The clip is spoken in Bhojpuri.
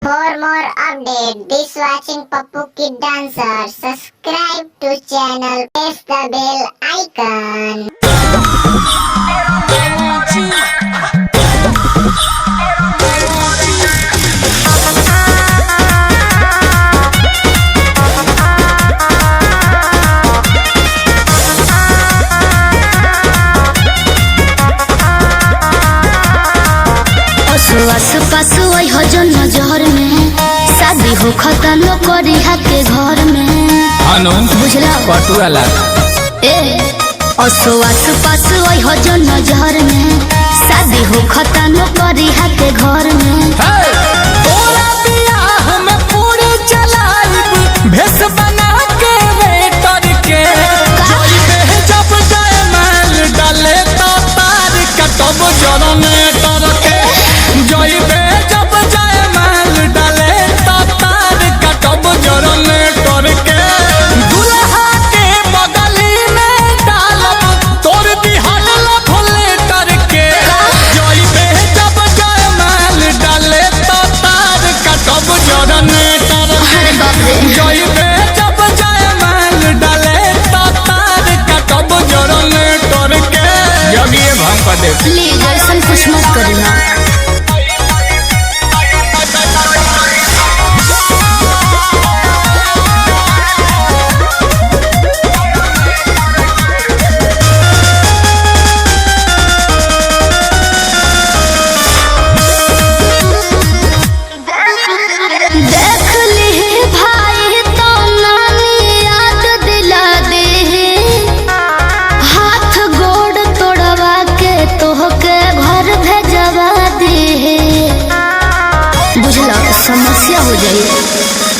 For more update, this watching Pappu Kid Dancer. Subscribe to channel, press the bell icon. आस पास वही हजन नजर में शादी हो खतनो करी के घर में बुझला पटुआला ए असो आस पास वही हजन नजर में शादी हो खतनो करी के घर में तोरा बियाह में पूरी चलाइब भेस बना के वेटर के जोइबे जब जाए माल डाले तो तार कटब जरने तर के जोइबे जब जाए माल डाले तो तार कटब जरने तर के दुल्हा के बगली में डालब तोर दिहल भोले तर के जोइबे जब जाए माल डाले तो तार कटब जरने तर अरे बाप रे जोइबे जब जाए माल डाले तो तार कटब जरने तर के जब ये भंग कर दे प्लीज ऐसा कुछ मत करना। देख ली भाई तो नानी याद दिला दे हाथ गोड़ तोड़वा के तोहके घर भेजवा दे बुझला समस्या हो जाए।